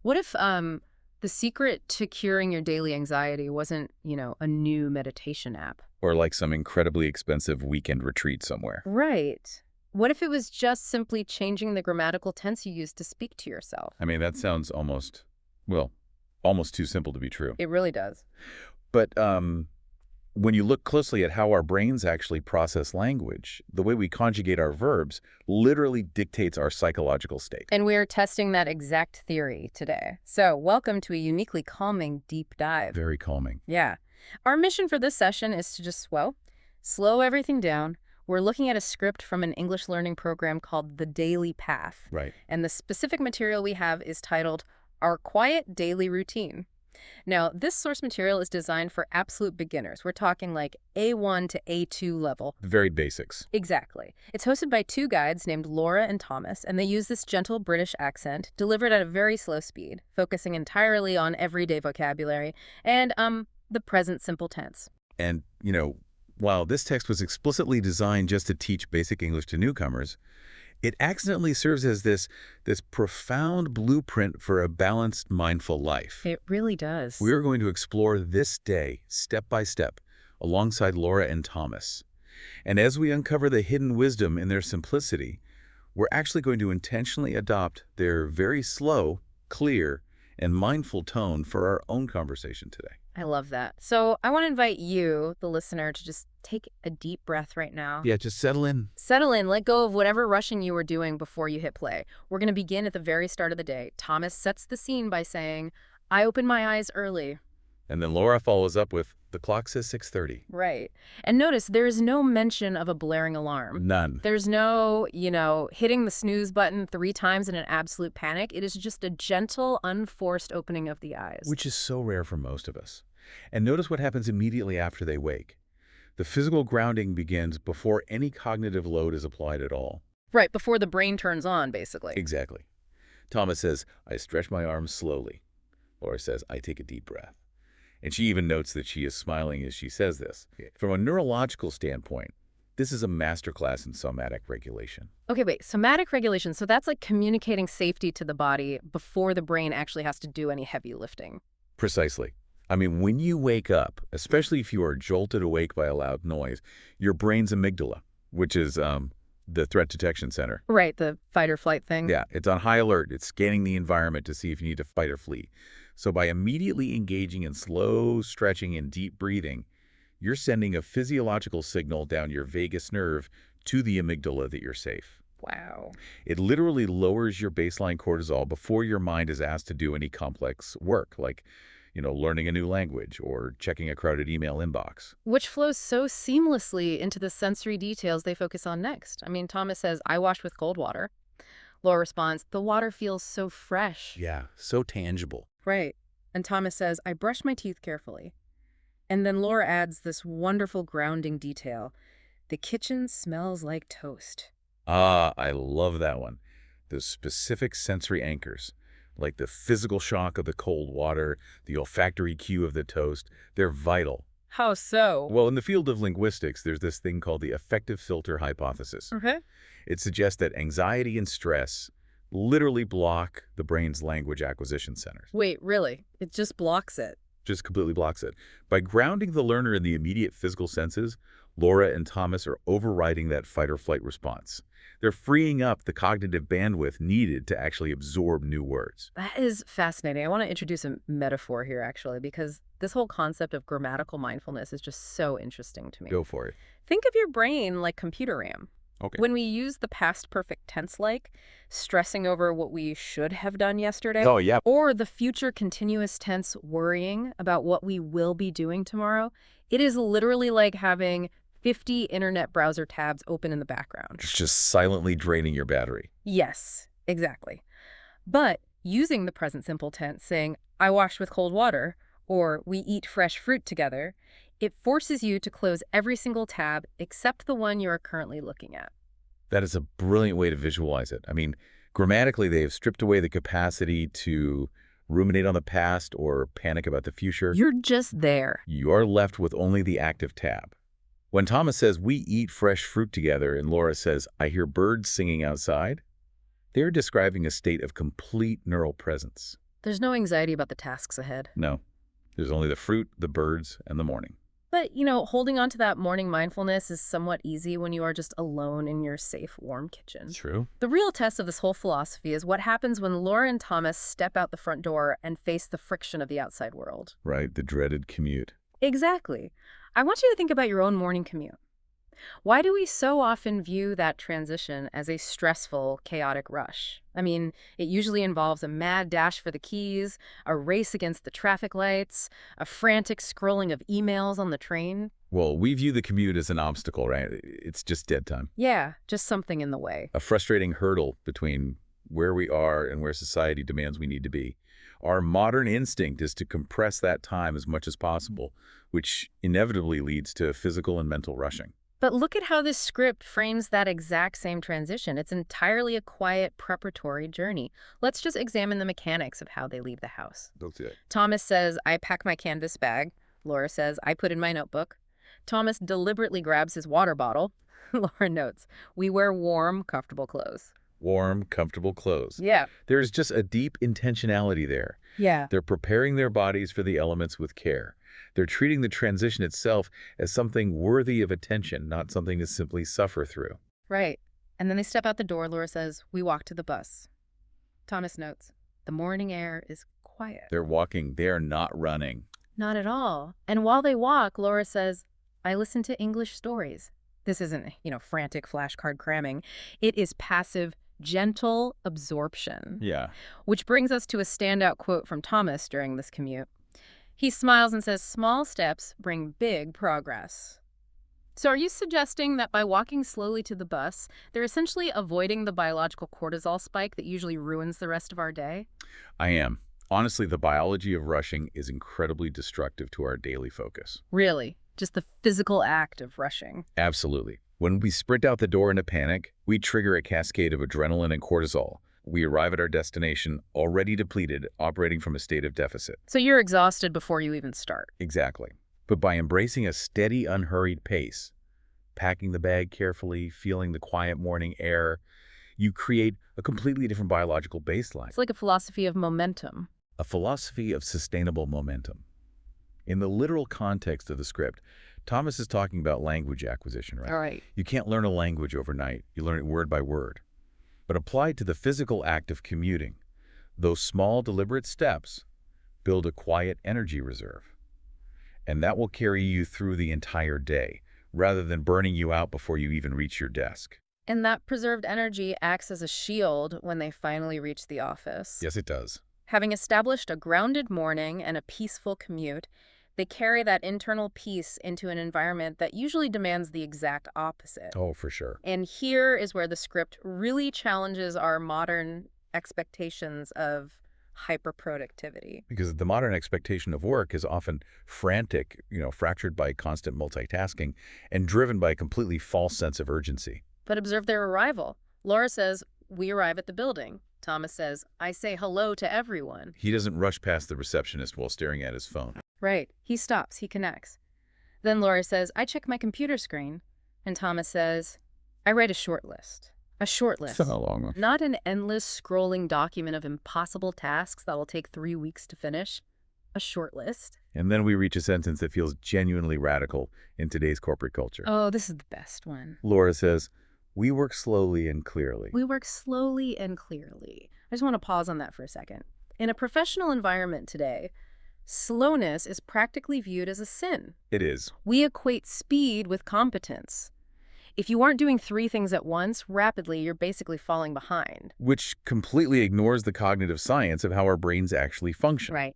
What if the secret to curing your daily anxiety wasn't, a new meditation app? Or like some incredibly expensive weekend retreat somewhere. Right. What if it was just simply changing the grammatical tense you use to speak to yourself? I mean, that sounds almost, well, almost too simple to be true. It really does. But when you look closely at how our brains actually process language, the way we conjugate our verbs literally dictates our psychological state. And we're testing that exact theory today. So welcome to a uniquely calming deep dive. Very calming. Yeah. Our mission for this session is to just, slow everything down. We're looking at a script from an English learning program called The Daily Path. Right. And the specific material we have is titled Our Quiet Daily Routine. Now, this source material is designed for absolute beginners. We're talking like A1 to A2 level. The very basics. Exactly. It's hosted by two guides named Laura and Thomas, and they use this gentle British accent, delivered at a very slow speed, focusing entirely on everyday vocabulary and, the present simple tense. And, while this text was explicitly designed just to teach basic English to newcomers, it accidentally serves as this profound blueprint for a balanced, mindful life. It really does. We are going to explore this day, step by step, alongside Laura and Thomas. And as we uncover the hidden wisdom in their simplicity, we're actually going to intentionally adopt their very slow, clear, and mindful tone for our own conversation today. I love that. So I want to invite you, the listener, to just take a deep breath right now. Yeah, just settle in. Settle in, let go of whatever rushing you were doing before you hit play. We're going to begin at the very start of the day. Thomas sets the scene by saying, I opened my eyes early. And then Laura follows up with, the clock says 6:30. Right. And notice there is no mention of a blaring alarm. None. There's no, hitting the snooze button 3 times in an absolute panic. It is just a gentle, unforced opening of the eyes. Which is so rare for most of us. And notice what happens immediately after they wake. The physical grounding begins before any cognitive load is applied at all. Right, before the brain turns on, basically. Exactly. Thomas says, I stretch my arms slowly. Laura says, I take a deep breath. And she even notes that she is smiling as she says this. From a neurological standpoint, this is a masterclass in somatic regulation. Okay, wait, somatic regulation. So that's like communicating safety to the body before the brain actually has to do any heavy lifting. Precisely. I mean, when you wake up, especially if you are jolted awake by a loud noise, your brain's amygdala, which is the threat detection center. Right, the fight or flight thing. Yeah, it's on high alert. It's scanning the environment to see if you need to fight or flee. So by immediately engaging in slow stretching and deep breathing, you're sending a physiological signal down your vagus nerve to the amygdala that you're safe. Wow. It literally lowers your baseline cortisol before your mind is asked to do any complex work, like, learning a new language or checking a crowded email inbox. Which flows so seamlessly into the sensory details they focus on next. I mean, Thomas says, I washed with cold water. Laura responds, the water feels so fresh. Yeah, so tangible. Right. And Thomas says, I brushed my teeth carefully. And then Laura adds this wonderful grounding detail. The kitchen smells like toast. Ah, I love that one. Those specific sensory anchors, like the physical shock of the cold water, the olfactory cue of the toast, they're vital. How so? Well, in the field of linguistics, there's this thing called the affective filter hypothesis. Okay. It suggests that anxiety and stress literally block the brain's language acquisition centers. Wait, really? It just blocks it? Just completely blocks it. By grounding the learner in the immediate physical senses, Laura and Thomas are overriding that fight or flight response. They're freeing up the cognitive bandwidth needed to actually absorb new words. That is fascinating. I want to introduce a metaphor here, actually, because this whole concept of grammatical mindfulness is just so interesting to me. Go for it. Think of your brain like computer RAM. Okay. When we use the past perfect tense like, stressing over what we should have done yesterday. Oh, yeah. Or the future continuous tense worrying about what we will be doing tomorrow, it is literally like having 50 internet browser tabs open in the background. It's just silently draining your battery. Yes, exactly. But using the present simple tense, saying, I washed with cold water, or we eat fresh fruit together, it forces you to close every single tab except the one you are currently looking at. That is a brilliant way to visualize it. I mean, grammatically, they have stripped away the capacity to ruminate on the past or panic about the future. You're just there. You are left with only the active tab. When Thomas says, we eat fresh fruit together, and Laura says, I hear birds singing outside, they're describing a state of complete neural presence. There's no anxiety about the tasks ahead. No, there's only the fruit, the birds, and the morning. But, holding on to that morning mindfulness is somewhat easy when you are just alone in your safe, warm kitchen. True. The real test of this whole philosophy is what happens when Laura and Thomas step out the front door and face the friction of the outside world. Right, the dreaded commute. Exactly. I want you to think about your own morning commute. Why do we so often view that transition as a stressful, chaotic rush? I mean, it usually involves a mad dash for the keys, a race against the traffic lights, a frantic scrolling of emails on the train. Well, we view the commute as an obstacle, right? It's just dead time. Yeah, just something in the way. A frustrating hurdle between where we are and where society demands we need to be. Our modern instinct is to compress that time as much as possible, which inevitably leads to physical and mental rushing. But look at how this script frames that exact same transition. It's entirely a quiet, preparatory journey. Let's just examine the mechanics of how they leave the house. Let's do it. Thomas says, I pack my canvas bag. Laura says, I put in my notebook. Thomas deliberately grabs his water bottle. Laura notes, we wear warm, comfortable clothes. Warm, comfortable clothes. Yeah. There's just a deep intentionality there. Yeah. They're preparing their bodies for the elements with care. They're treating the transition itself as something worthy of attention, not something to simply suffer through. Right. And then they step out the door. Laura says, we walk to the bus. Thomas notes, the morning air is quiet. They're walking. They are not running. Not at all. And while they walk, Laura says, I listen to English stories. This isn't, frantic flashcard cramming. It is passive, gentle absorption. Yeah. Which brings us to a standout quote from Thomas during this commute. He smiles and says, small steps bring big progress. So are you suggesting that by walking slowly to the bus, they're essentially avoiding the biological cortisol spike that usually ruins the rest of our day? I am. Honestly, the biology of rushing is incredibly destructive to our daily focus. Really? Just the physical act of rushing? Absolutely. When we sprint out the door in a panic, we trigger a cascade of adrenaline and cortisol. We arrive at our destination already depleted, operating from a state of deficit. So you're exhausted before you even start. Exactly. But by embracing a steady, unhurried pace, packing the bag carefully, feeling the quiet morning air, you create a completely different biological baseline. It's like a philosophy of momentum. A philosophy of sustainable momentum. In the literal context of the script, Thomas is talking about language acquisition, right? All right. You can't learn a language overnight. You learn it word by word. But applied to the physical act of commuting, those small, deliberate steps build a quiet energy reserve. And that will carry you through the entire day, rather than burning you out before you even reach your desk. And that preserved energy acts as a shield when they finally reach the office. Yes, it does. Having established a grounded morning and a peaceful commute, they carry that internal peace into an environment that usually demands the exact opposite. Oh, for sure. And here is where the script really challenges our modern expectations of hyperproductivity. Because the modern expectation of work is often frantic, fractured by constant multitasking and driven by a completely false sense of urgency. But observe their arrival. Laura says, we arrive at the building. Thomas says, I say hello to everyone. He doesn't rush past the receptionist while staring at his phone. Right. He stops. He connects. Then Laura says, I check my computer screen. And Thomas says, I write a short list. A short list. It's not a long one. Not an endless scrolling document of impossible tasks that will take 3 weeks to finish. A short list. And then we reach a sentence that feels genuinely radical in today's corporate culture. Oh, this is the best one. Laura says, we work slowly and clearly. We work slowly and clearly. I just want to pause on that for a second. In a professional environment today, slowness is practically viewed as a sin. It is. We equate speed with competence. If you aren't doing 3 things at once rapidly, you're basically falling behind. Which completely ignores the cognitive science of how our brains actually function. Right.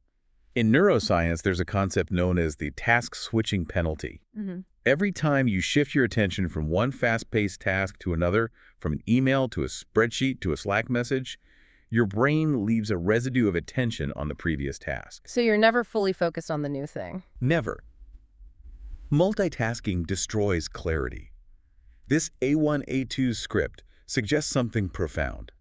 In neuroscience, there's a concept known as the task switching penalty. Every time you shift your attention from one fast-paced task to another, from an email to a spreadsheet to a Slack message, your brain leaves a residue of attention on the previous task. So you're never fully focused on the new thing. Never. Multitasking destroys clarity. This A1, A2 script suggests something profound,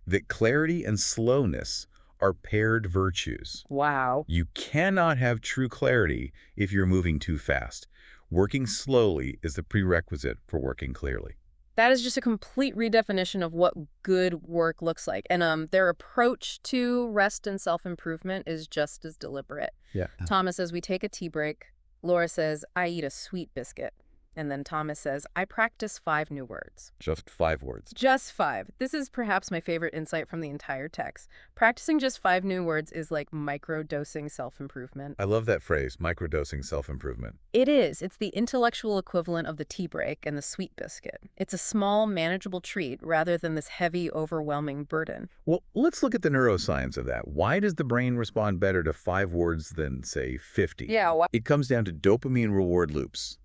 that clarity and slowness are paired virtues. Wow. You cannot have true clarity if you're moving too fast. Working slowly is the prerequisite for working clearly. That is just a complete redefinition of what good work looks like. And their approach to rest and self-improvement is just as deliberate. Yeah. Thomas says, we take a tea break. Laura says, I eat a sweet biscuit. And then Thomas says, I practice 5 new words. Just 5 words. Just 5. This is perhaps my favorite insight from the entire text. Practicing just 5 new words is like microdosing self-improvement. I love that phrase, microdosing self-improvement. It is. It's the intellectual equivalent of the tea break and the sweet biscuit. It's a small, manageable treat rather than this heavy, overwhelming burden. Well, let's look at the neuroscience of that. Why does the brain respond better to 5 words than, say, 50? Yeah, why? It comes down to dopamine reward loops.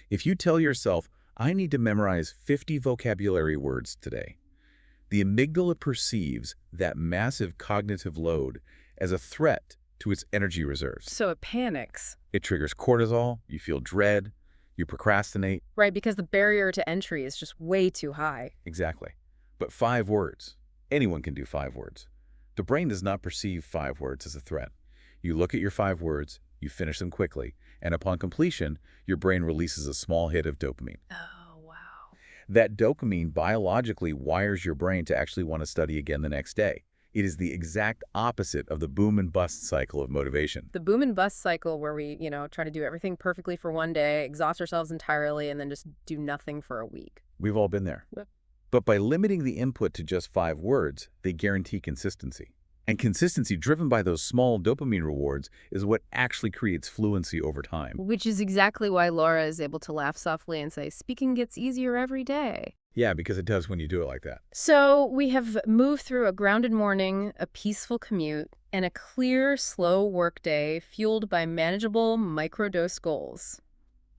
If you tell yourself, I need to memorize 50 vocabulary words today, the amygdala perceives that massive cognitive load as a threat to its energy reserves. So it panics. It triggers cortisol, you feel dread, you procrastinate. Right, because the barrier to entry is just way too high. Exactly. But 5 words. Anyone can do 5 words. The brain does not perceive 5 words as a threat. You look at your 5 words, you finish them quickly, and upon completion, your brain releases a small hit of dopamine. Oh, wow. That dopamine biologically wires your brain to actually want to study again the next day. It is the exact opposite of the boom and bust cycle of motivation. The boom and bust cycle where we, try to do everything perfectly for one day, exhaust ourselves entirely, and then just do nothing for a week. We've all been there. Yep. But by limiting the input to just 5 words, they guarantee consistency. And consistency driven by those small dopamine rewards is what actually creates fluency over time. Which is exactly why Laura is able to laugh softly and say, speaking gets easier every day. Yeah, because it does when you do it like that. So we have moved through a grounded morning, a peaceful commute, and a clear, slow workday fueled by manageable microdose goals.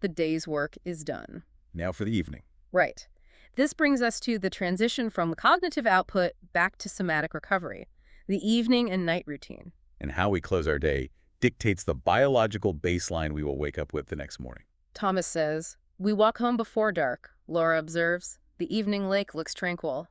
The day's work is done. Now for the evening. Right. This brings us to the transition from cognitive output back to somatic recovery. The evening and night routine. And how we close our day dictates the biological baseline we will wake up with the next morning. Thomas says, we walk home before dark. Laura observes, the evening lake looks tranquil.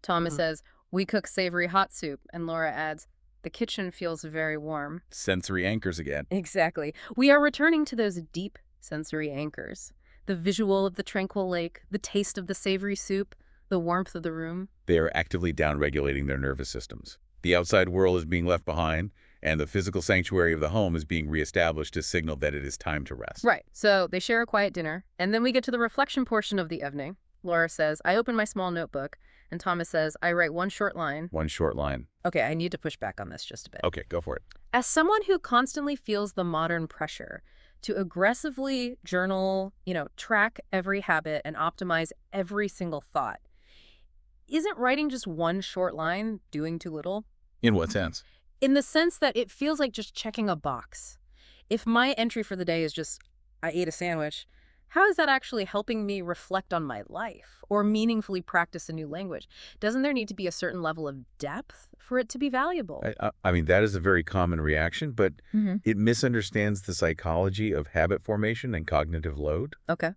Thomas says, we cook savory hot soup. And Laura adds, the kitchen feels very warm. Sensory anchors again. Exactly. We are returning to those deep sensory anchors. The visual of the tranquil lake, the taste of the savory soup, the warmth of the room. They are actively downregulating their nervous systems. The outside world is being left behind, and the physical sanctuary of the home is being reestablished to signal that it is time to rest. Right. So they share a quiet dinner, and then we get to the reflection portion of the evening. Laura says, I open my small notebook, and Thomas says, I write one short line. One short line. Okay, I need to push back on this just a bit. Okay, go for it. As someone who constantly feels the modern pressure to aggressively journal, track every habit and optimize every single thought, isn't writing just one short line doing too little? In what sense? In the sense that it feels like just checking a box. If my entry for the day is just, I ate a sandwich, how is that actually helping me reflect on my life or meaningfully practice a new language? Doesn't there need to be a certain level of depth for it to be valuable? I mean, that is a very common reaction, but it misunderstands the psychology of habit formation and cognitive load. Okay.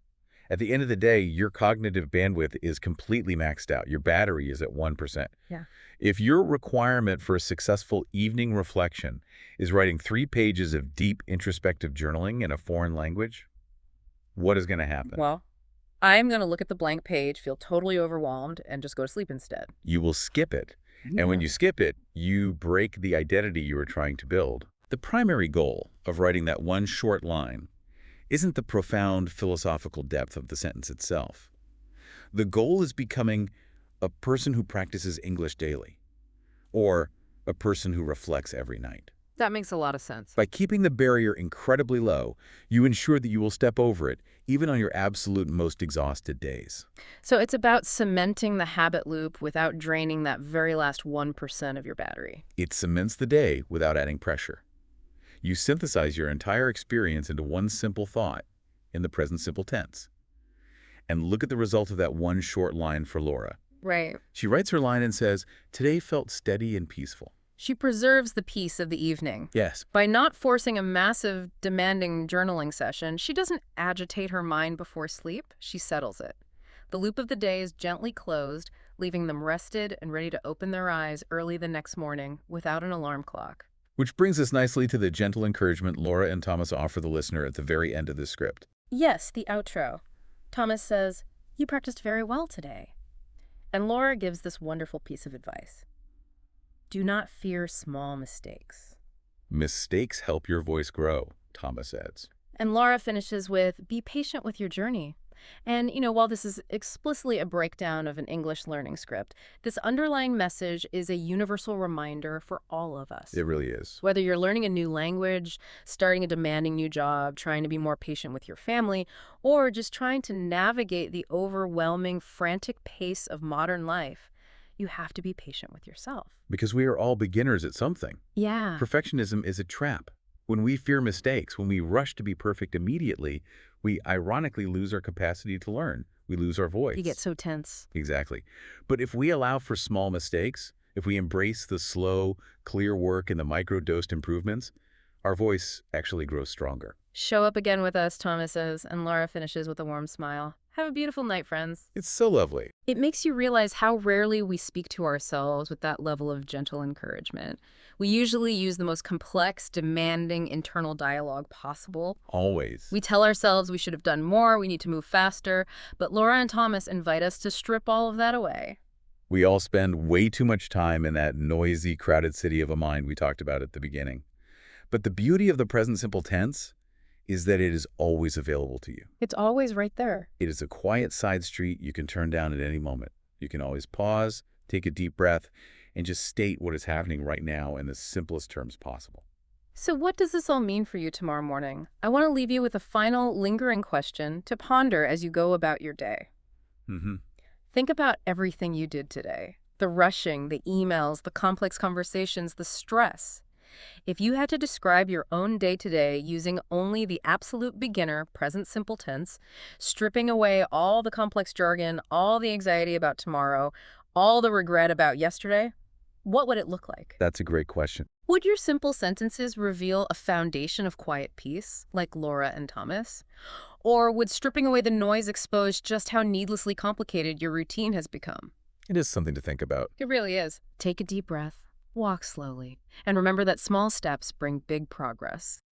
At the end of the day, your cognitive bandwidth is completely maxed out. Your battery is at 1%. Yeah. If your requirement for a successful evening reflection is writing 3 pages of deep introspective journaling in a foreign language, what is going to happen? Well, I'm going to look at the blank page, feel totally overwhelmed, and just go to sleep instead. You will skip it. And when you skip it, you break the identity you were trying to build. The primary goal of writing that one short line isn't the profound philosophical depth of the sentence itself. The goal is becoming a person who practices English daily, or a person who reflects every night. That makes a lot of sense. By keeping the barrier incredibly low, you ensure that you will step over it, even on your absolute most exhausted days. So it's about cementing the habit loop without draining that very last 1% of your battery. It cements the day without adding pressure. You synthesize your entire experience into one simple thought in the present simple tense. And look at the result of that one short line for Laura. Right. She writes her line and says, today felt steady and peaceful. She preserves the peace of the evening. Yes. By not forcing a massive, demanding journaling session, she doesn't agitate her mind before sleep, she settles it. The loop of the day is gently closed, leaving them rested and ready to open their eyes early the next morning without an alarm clock. Which brings us nicely to the gentle encouragement Laura and Thomas offer the listener at the very end of the script. Yes, the outro. Thomas says, You practiced very well today. And Laura gives this wonderful piece of advice. Do not fear small mistakes. Mistakes help your voice grow, Thomas adds. And Laura finishes with, be patient with your journey. And, while this is explicitly a breakdown of an English learning script, this underlying message is a universal reminder for all of us. It really is. Whether you're learning a new language, starting a demanding new job, trying to be more patient with your family, or just trying to navigate the overwhelming, frantic pace of modern life, you have to be patient with yourself. Because we are all beginners at something. Yeah. Perfectionism is a trap. When we fear mistakes, when we rush to be perfect immediately, we ironically lose our capacity to learn. We lose our voice. You get so tense. Exactly. But if we allow for small mistakes, if we embrace the slow, clear work and the micro-dosed improvements, our voice actually grows stronger. Show up again with us, Thomas says, and Laura finishes with a warm smile. Have a beautiful night, friends. It's so lovely. It makes you realize how rarely we speak to ourselves with that level of gentle encouragement. We usually use the most complex, demanding internal dialogue possible. Always. We tell ourselves we should have done more, we need to move faster, but Laura and Thomas invite us to strip all of that away. We all spend way too much time in that noisy, crowded city of a mind we talked about at the beginning. But the beauty of the present simple tense is that it is always available to you. It's always right there. It is a quiet side street you can turn down at any moment. You can always pause, take a deep breath, and just state what is happening right now in the simplest terms possible. So what does this all mean for you tomorrow morning? I want to leave you with a final, lingering question to ponder as you go about your day. Think about everything you did today. The rushing, the emails, the complex conversations, the stress. If you had to describe your own day-to-day using only the absolute beginner present simple tense, stripping away all the complex jargon, all the anxiety about tomorrow, all the regret about yesterday, what would it look like? That's a great question. Would your simple sentences reveal a foundation of quiet peace, like Laura and Thomas? Or would stripping away the noise expose just how needlessly complicated your routine has become? It is something to think about. It really is. Take a deep breath. Walk slowly, and remember that small steps bring big progress.